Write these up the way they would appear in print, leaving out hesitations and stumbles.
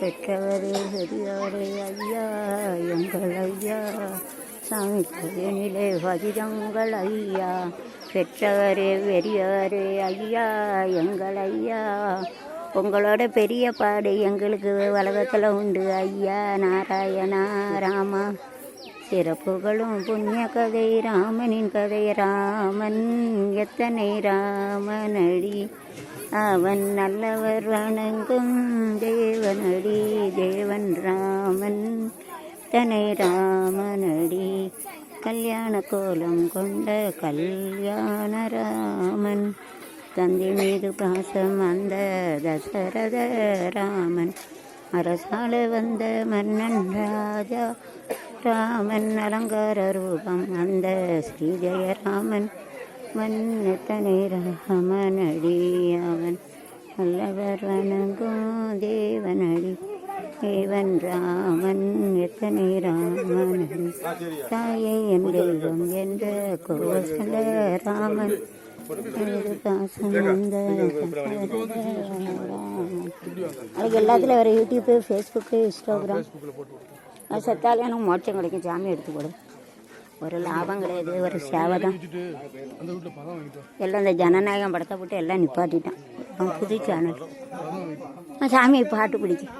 பெற்றவரே பெரியவரே ஐயா எங்கள் ஐயா சாமி கோயிலே பதிதங்கள் ஐயா பெற்றவரே பெரியவரே ஐயா எங்கள் ஐயா உங்களோட பெரிய பாடு எங்களுக்கு உலகத்தில் உண்டு ஐயா நாராயணா ராமா சிறப்புகளும் புண்ணிய கதை ராமனின் கதை ராமன் எத்தனை ராமனடி அவன் நல்லவர் வணங்கும் தேவனடி தேவன் ராமன் தனை ராமனடி கல்யாண கோலம் கொண்ட கல்யாண ராமன் தந்தை மீது பாசம் அந்த தசரத ராமன் அரசால வந்த மன்னன் ராஜா ராமன் அலங்கார ரூபம் அந்த ஸ்ரீஜயராமன் மன்னத்தனை ராமனடி அவன் நல்லவர் வணங்கும் தேவனடி தேவன் ராமன் எத்தனை ராமனடி தாயை என் தெய்வம் என்ற கோசல ராமன் அதுக்கு எல்லாத்துலையும் வர யூடியூப்பு ஃபேஸ்புக்கு இன்ஸ்டாகிராம் அது செத்தாலே எனக்கு மோட்சம் கிடைக்கும் சாமி எடுத்து போடும் ஒரு லாபம் கிடையாது ஒரு சேவை தான் எல்லாம் இந்த ஜனநாயகம் படத்தை போட்டு எல்லாம் நிப்பாட்டிட்டான் புது சேனல் சாமி பாட்டு பிடிக்கும்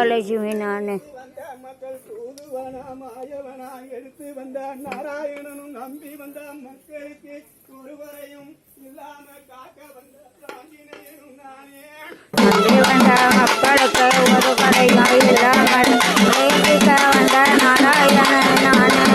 மகாலட்சுமி நான் எடுத்து வந்த நாராயணனும் நம்பி வந்த மக்களுக்கு ஒருவரையும் இல்லாம காக்க வந்த ஆஞ்சநேயனும் நானே நம்பி வந்த மக்களுக்கு ஒரு கடையும் இல்லாமல் வந்த நாராயணன் நானே